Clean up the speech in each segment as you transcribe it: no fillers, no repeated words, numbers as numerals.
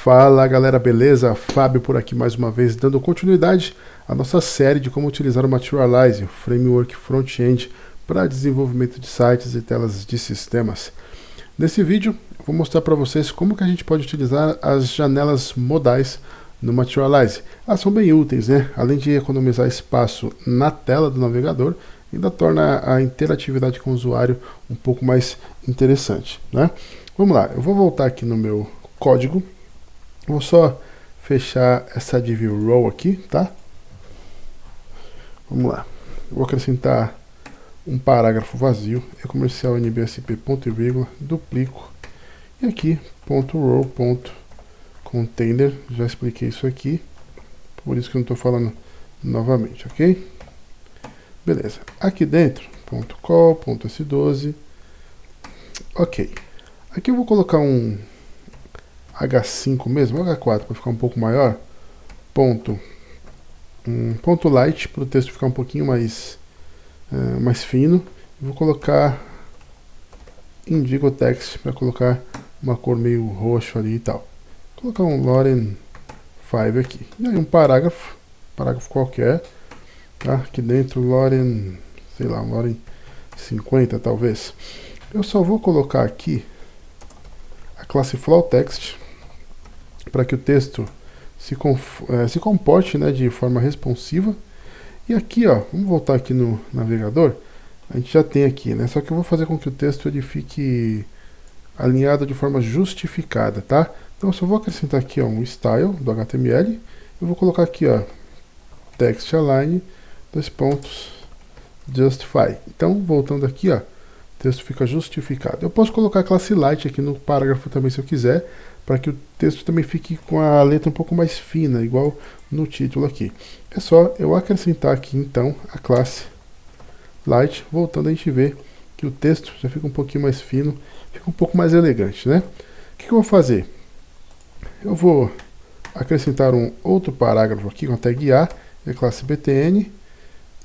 Fala galera, beleza? Fábio por aqui mais uma vez, dando continuidade à nossa série de como utilizar o Materialize, o framework front-end para desenvolvimento de sites e telas de sistemas. Nesse vídeo eu vou mostrar para vocês como que a gente pode utilizar as janelas modais no Materialize. Elas são bem úteis, né? Além de economizar espaço na tela do navegador, ainda torna a interatividade com o usuário um pouco mais interessante, né? Vamos lá, eu vou voltar aqui no meu código. Vou só fechar essa div row aqui, tá? Vamos lá. Eu vou acrescentar um parágrafo vazio, e-comercial nbsp ponto e vírgula, duplico, e aqui ponto row ponto container, já expliquei isso aqui, por isso que eu não estou falando novamente, ok? Beleza. Aqui dentro, ponto call, ponto s12, ok. Aqui eu vou colocar um H5 mesmo, H4 para ficar um pouco maior, ponto light para o texto ficar um pouquinho mais fino. Vou colocar indigo text para colocar uma cor meio roxo ali e tal. Vou colocar um Loren 5 aqui. E aí um parágrafo qualquer, tá? Aqui dentro Loren, sei lá, um Loren 50 talvez. Eu só vou colocar aqui a classe flowText para que o texto se comporte, né, de forma responsiva. E aqui, ó, vamos voltar aqui no navegador, a gente já tem aqui, né, só que eu vou fazer com que o texto ele fique alinhado de forma justificada, tá? Então eu só vou acrescentar aqui, ó, um style do HTML, eu vou colocar aqui, ó, text align, justify. Então, voltando aqui, ó, o texto fica justificado. Eu posso colocar a classe light aqui no parágrafo também, se eu quiser, para que o texto também fique com a letra um pouco mais fina, igual no título aqui. É só eu acrescentar aqui, então, a classe light. Voltando, a gente vê que o texto já fica um pouquinho mais fino, fica um pouco mais elegante, né? O que eu vou fazer? Eu vou acrescentar um outro parágrafo aqui com a tag A, a classe btn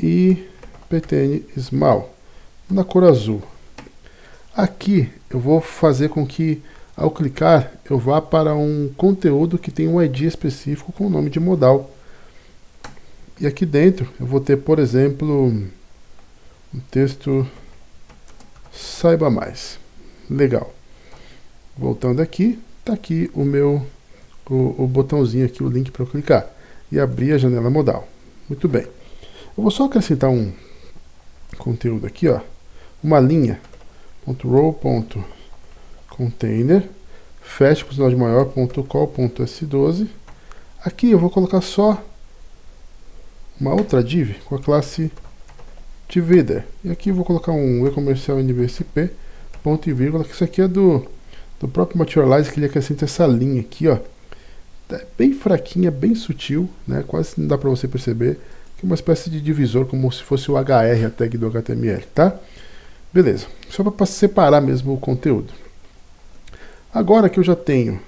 e btn small, na cor azul. Aqui eu vou fazer com que, ao clicar, eu vá para um conteúdo que tem um ID específico com o nome de modal. E aqui dentro eu vou ter, por exemplo, um texto saiba mais. Legal. Voltando aqui, tá aqui o botãozinho aqui, o link para eu clicar e abrir a janela modal. Muito bem. Eu vou só acrescentar um conteúdo aqui, ó, uma linha, .row.container, fecha com sinal de maior, .call.s12. Aqui eu vou colocar só uma outra div com a classe divider. E aqui eu vou colocar um e-comercial nbsp, ponto e vírgula, que isso aqui é do próprio Materialize, que ele acrescenta essa linha aqui, ó. É bem fraquinha, bem sutil, né? Quase não dá para você perceber, que é uma espécie de divisor, como se fosse o HR, a tag do HTML, tá? Beleza, só para separar mesmo o conteúdo. Agora que eu já tenho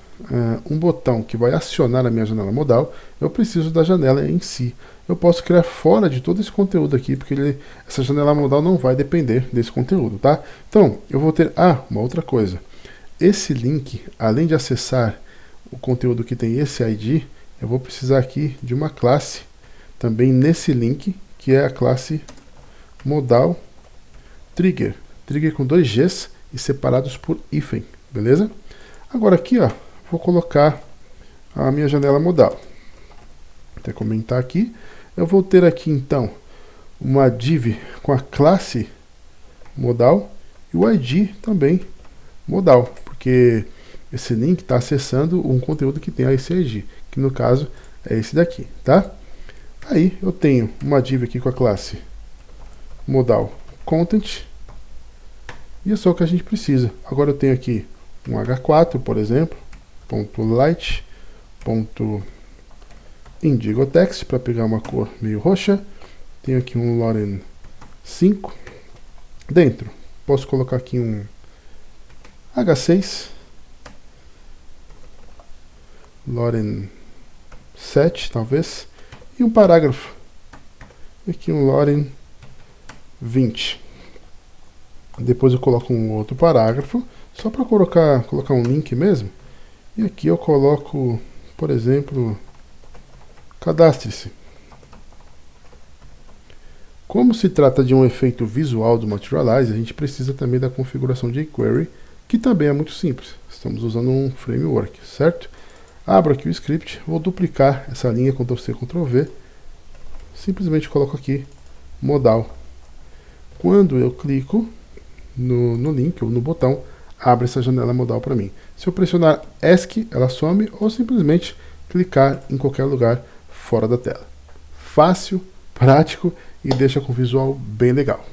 um botão que vai acionar a minha janela modal, eu preciso da janela em si. Eu posso criar fora de todo esse conteúdo aqui, porque essa janela modal não vai depender desse conteúdo, tá? Então, eu vou ter, uma outra coisa. Esse link, além de acessar o conteúdo que tem esse ID, eu vou precisar aqui de uma classe também nesse link, que é a classe modal trigger com 2 Gs e separados por hífen, beleza? Agora aqui, ó, vou colocar a minha janela modal. Até comentar aqui, eu vou ter aqui então uma div com a classe modal e o ID também modal, porque esse link está acessando um conteúdo que tem esse ID, que no caso é esse daqui, tá? Aí eu tenho uma div aqui com a classe modal content, e é só o que a gente precisa. Agora eu tenho aqui um H4, por exemplo, .light, .indigo text, para pegar uma cor meio roxa. Tenho aqui um Loren 5. Dentro, posso colocar aqui um H6, Loren 7, talvez, e um parágrafo. Aqui um Loren 20. Depois eu coloco um outro parágrafo, só para colocar um link mesmo. E aqui eu coloco, por exemplo, cadastre-se. Como se trata de um efeito visual do Materialize, a gente precisa também da configuração de jQuery, que também é muito simples. Estamos usando um framework, certo? Abro aqui o script, vou duplicar essa linha, Ctrl+C, Ctrl+V, simplesmente coloco aqui modal. Quando eu clico no link ou no botão, abre essa janela modal para mim. Se eu pressionar ESC, ela some, ou simplesmente clicar em qualquer lugar fora da tela. Fácil, prático e deixa com visual bem legal.